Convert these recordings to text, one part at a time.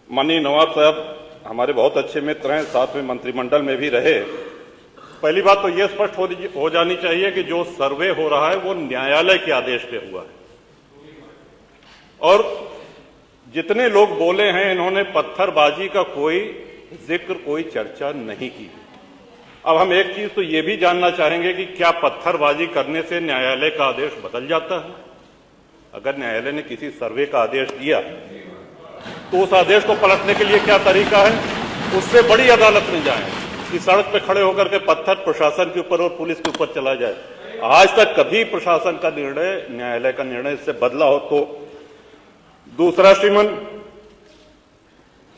माननीय नवाब साहब हमारे बहुत अच्छे मित्र हैं, साथ में मंत्रिमंडल में भी रहे। पहली बात तो ये स्पष्ट हो जानी चाहिए कि जो सर्वे हो रहा है वो न्यायालय के आदेश पे हुआ है, और जितने लोग बोले हैं इन्होंने पत्थरबाजी का कोई जिक्र, कोई चर्चा नहीं की। अब हम एक चीज तो ये भी जानना चाहेंगे कि क्या पत्थरबाजी करने से न्यायालय का आदेश बदल जाता है? अगर न्यायालय ने किसी सर्वे का आदेश दिया तो उस आदेश को पलटने के लिए क्या तरीका है? उससे बड़ी अदालत में जाएं कि सड़क पे खड़े होकर के पत्थर प्रशासन के ऊपर और पुलिस के ऊपर चला जाए। आज तक कभी प्रशासन का निर्णय, न्यायालय का निर्णय इससे बदला हो तो? दूसरा, श्रीमान,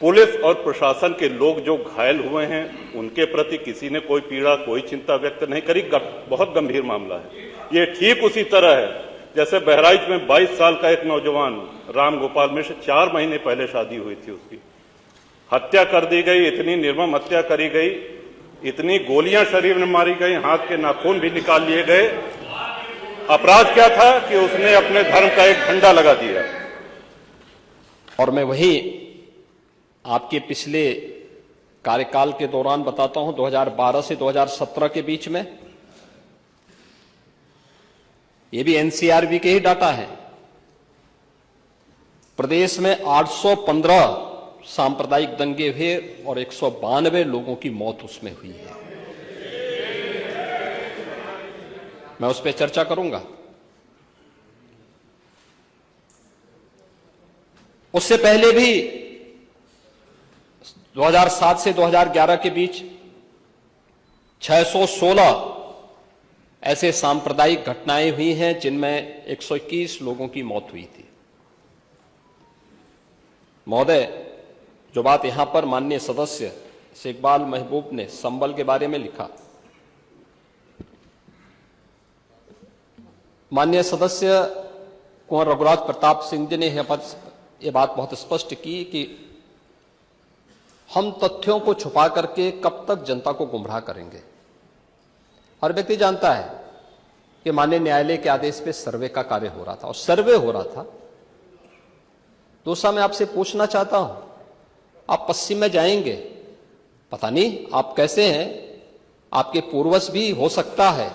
पुलिस और प्रशासन के लोग जो घायल हुए हैं उनके प्रति किसी ने कोई पीड़ा, कोई चिंता व्यक्त नहीं करी। बहुत गंभीर मामला है ये। ठीक उसी तरह है जैसे बहराइच में 22 साल का एक नौजवान राम गोपाल मिश्र, 4 महीने पहले शादी हुई थी, उसकी हत्या कर दी गई। इतनी निर्मम हत्या करी गई, इतनी गोलियां शरीर में मारी गई, हाथ के नाखून भी निकाल लिए गए। अपराध क्या था कि उसने अपने धर्म का एक झंडा लगा दिया। और मैं वही आपके पिछले कार्यकाल के दौरान बताता हूं, 2012 से 2017 के बीच में, ये भी एनसीआरबी के ही डाटा है, प्रदेश में 815 सांप्रदायिक दंगे हुए और 192 लोगों की मौत उसमें हुई है। मैं उस पर चर्चा करूंगा। उससे पहले भी 2007 से 2011 के बीच 616 ऐसे सांप्रदायिक घटनाएं हुई हैं जिनमें 121 लोगों की मौत हुई थी। महोदय, जो बात यहां पर माननीय सदस्य शेखबाल महबूब ने संबल के बारे में लिखा, माननीय सदस्य कुंवर रघुराज प्रताप सिंह जी ने यह बात बहुत स्पष्ट की कि हम तथ्यों को छुपा करके कब तक जनता को गुमराह करेंगे। हर व्यक्ति जानता है कि माननीय न्यायालय के आदेश पे सर्वे का कार्य हो रहा था और सर्वे हो रहा था। दूसरा, मैं आपसे पूछना चाहता हूं, आप पश्चिम में जाएंगे, पता नहीं आप कैसे हैं, आपके पूर्वज भी हो सकता है,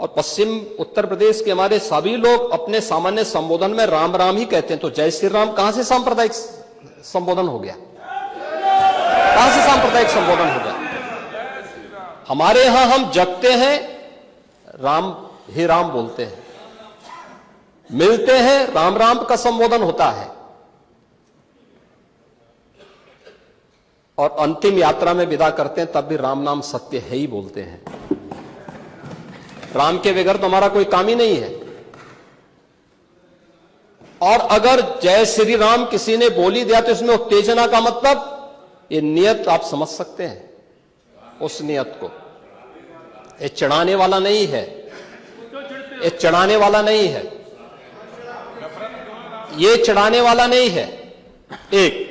और पश्चिम उत्तर प्रदेश के हमारे सभी लोग अपने सामान्य संबोधन में राम राम ही कहते हैं, तो जय श्री राम कहां से सांप्रदायिक संबोधन हो गया? कहां से सांप्रदायिक संबोधन हो गया? हमारे यहां हम जगते हैं, राम हे राम बोलते हैं, मिलते हैं, राम राम का संबोधन होता है, और अंतिम यात्रा में विदा करते हैं तब भी राम नाम सत्य है ही बोलते हैं। राम के बगैर तो हमारा कोई काम ही नहीं है। और अगर जय श्री राम किसी ने बोली दिया तो इसमें उत्तेजना का मतलब, ये नियत आप समझ सकते हैं, उस नियत को। ये चढ़ाने वाला नहीं है, ये चढ़ाने वाला नहीं है, ये चढ़ाने वाला नहीं है। एक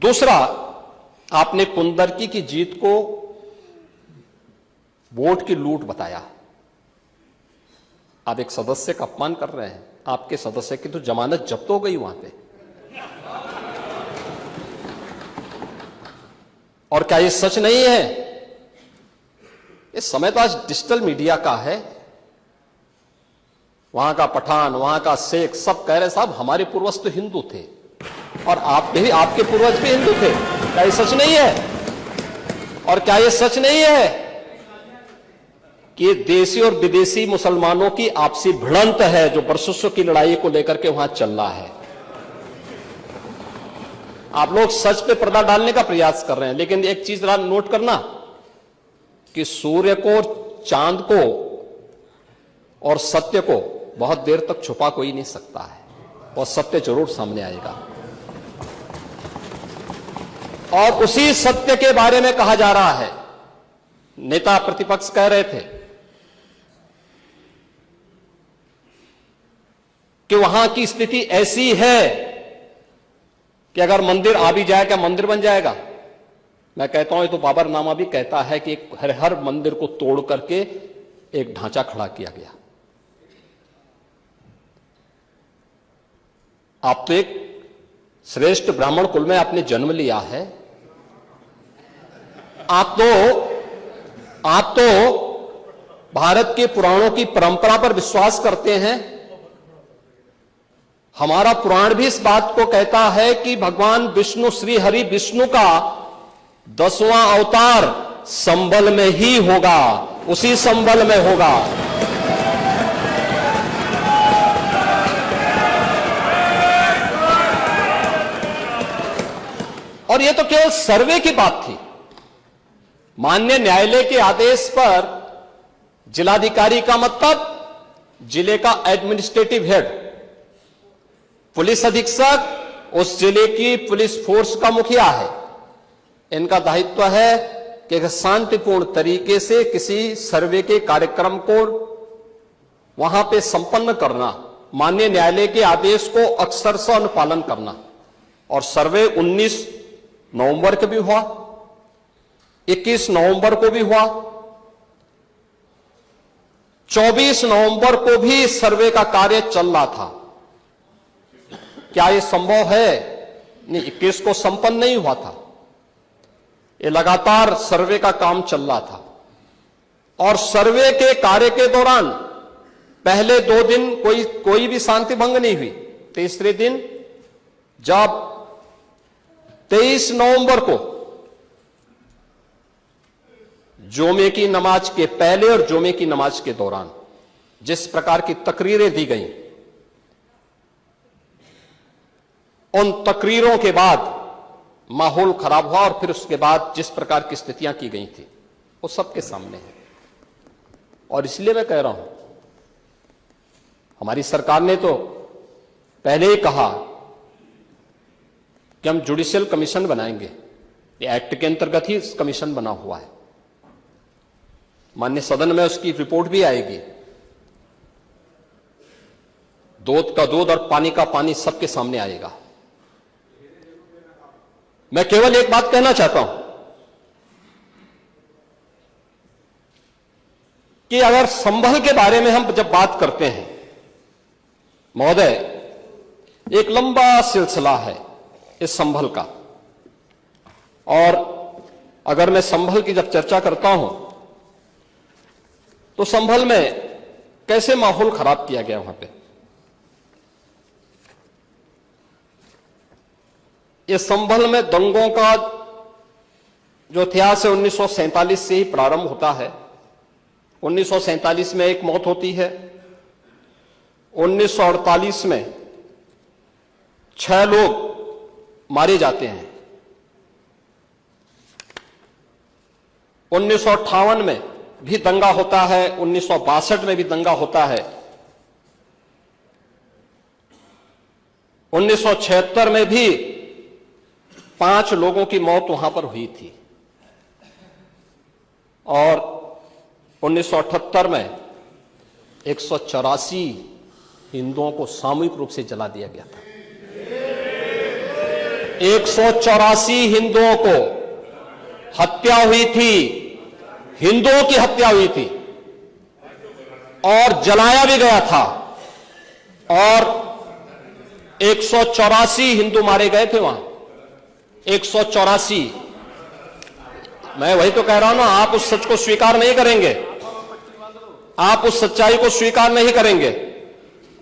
दूसरा, आपने कुंदरकी की जीत को वोट की लूट बताया। आप एक सदस्य का अपमान कर रहे हैं। आपके सदस्य की तो जमानत जब्त हो गई वहां पे। और क्या ये सच नहीं है? इस समय तो आज डिजिटल मीडिया का है। वहां का पठान, वहां का शेख सब कह रहे साहब हमारे पूर्वज तो हिंदू थे और आप भी, आपके पूर्वज भी हिंदू थे। क्या ये सच नहीं है? और क्या ये सच नहीं है कि देशी और विदेशी मुसलमानों की आपसी भिड़ंत है जो वर्षों की लड़ाई को लेकर के वहां चल रहा है? आप लोग सच पे पर्दा डालने का प्रयास कर रहे हैं, लेकिन एक चीज जरा नोट करना कि सूर्य को, चांद को और सत्य को बहुत देर तक छुपा कोई नहीं सकता है, और सत्य जरूर सामने आएगा। और उसी सत्य के बारे में कहा जा रहा है। नेता प्रतिपक्ष कह रहे थे कि वहां की स्थिति ऐसी है कि अगर मंदिर आ भी जाए, क्या मंदिर बन जाएगा? मैं कहता हूं, ये तो बाबरनामा भी कहता है कि हर मंदिर को तोड़ करके एक ढांचा खड़ा किया गया। आप तो एक श्रेष्ठ ब्राह्मण कुल में आपने जन्म लिया है। आप तो भारत के पुराणों की परंपरा पर विश्वास करते हैं। हमारा पुराण भी इस बात को कहता है कि भगवान विष्णु, श्री हरि विष्णु का 10वां अवतार संबल में ही होगा, उसी संबल में होगा। और यह तो केवल सर्वे की बात थी। माननीय न्यायालय के आदेश पर जिलाधिकारी का मतलब जिले का एडमिनिस्ट्रेटिव हेड, पुलिस अधीक्षक उस जिले की पुलिस फोर्स का मुखिया है। इनका दायित्व है कि शांतिपूर्ण तरीके से किसी सर्वे के कार्यक्रम को वहां पे संपन्न करना, माननीय न्यायालय के आदेश को अक्षरशः अनुपालन करना। और सर्वे 19 नवंबर को भी हुआ, 21 नवंबर को भी हुआ, 24 नवंबर को भी सर्वे का कार्य चल रहा था। क्या यह संभव है? नहीं, 21 को संपन्न नहीं हुआ था। ये लगातार सर्वे का काम चल रहा था। और सर्वे के कार्य के दौरान पहले 2 दिन कोई भी शांति भंग नहीं हुई। तीसरे दिन जब 23 नवंबर को जुमे की नमाज के पहले और जुमे की नमाज के दौरान जिस प्रकार की तकरीरें दी गईं, उन तकरीरों के बाद माहौल खराब हुआ। और फिर उसके बाद जिस प्रकार की स्थितियां की गई थी वो सबके सामने है। और इसलिए मैं कह रहा हूं, हमारी सरकार ने तो पहले ही कहा कि हम जुडिशियल कमीशन बनाएंगे। ये एक्ट के अंतर्गत ही कमीशन बना हुआ है। माननीय सदन में उसकी रिपोर्ट भी आएगी। दूध का दूध और पानी का पानी सबके सामने आएगा। मैं केवल एक बात कहना चाहता हूं कि अगर संभल के बारे में हम जब बात करते हैं महोदय, एक लंबा सिलसिला है इस संभल का। और अगर मैं संभल की जब चर्चा करता हूं तो संभल में कैसे माहौल खराब किया गया वहां पे। ये संभल में दंगों का जो इतिहास है 1947 से ही प्रारंभ होता है। 1947 में एक मौत होती है। 1948 में 6 लोग मारे जाते हैं। 1958 में भी दंगा होता है। 1962 में भी दंगा होता है। 1976 में भी 5 लोगों की मौत वहां पर हुई थी। और 1978 में 184 हिंदुओं को सामूहिक रूप से जला दिया गया था। 184 हिंदुओं को हत्या हुई थी, हिंदुओं की हत्या हुई थी और जलाया भी गया था। और 184 हिंदू मारे गए थे वहां। 184। मैं वही तो कह रहा हूं ना, आप उस सच को स्वीकार नहीं करेंगे, आप उस सच्चाई को स्वीकार नहीं करेंगे।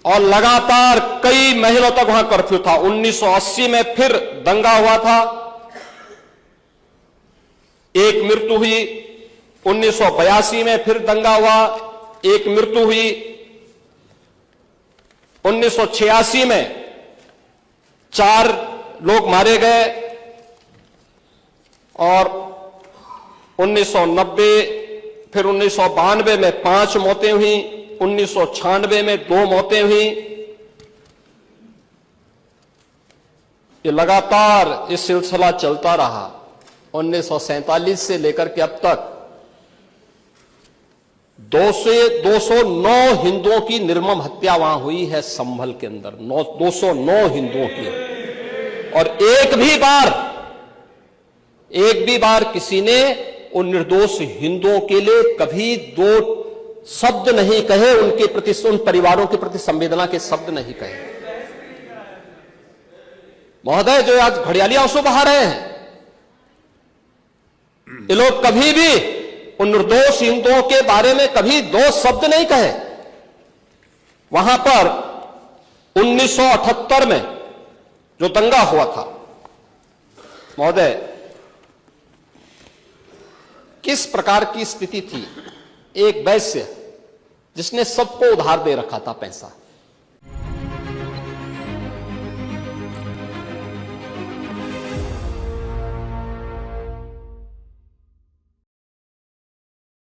और लगातार कई महीनों तक वहां कर्फ्यू था। 1980 में फिर दंगा हुआ था, एक मृत्यु हुई। 1982 में फिर दंगा हुआ, एक मृत्यु हुई। 1986 में 4 लोग मारे गए। और 1990 फिर 1992 में 5 मौतें हुई। 1996 में 2 मौतें हुई। ये लगातार ये सिलसिला चलता रहा। 1947 से लेकर के अब तक 209 हिंदुओं की निर्मम हत्या वहां हुई है संभल के अंदर। 209 हिंदुओं की। और एक भी बार किसी ने उन निर्दोष हिंदुओं के लिए कभी 2 शब्द नहीं कहे, उनके प्रति, उन परिवारों के प्रति संवेदना के शब्द नहीं कहे। महोदय जो आज घड़ियाली आंसू बहा रहे हैं, ये लोग कभी भी उन निर्दोष हिंदुओं के बारे में कभी दो शब्द नहीं कहे। वहां पर 1978 में जो दंगा हुआ था, महोदय किस प्रकार की स्थिति थी। एक वैश्य जिसने सबको उधार दे रखा था पैसा,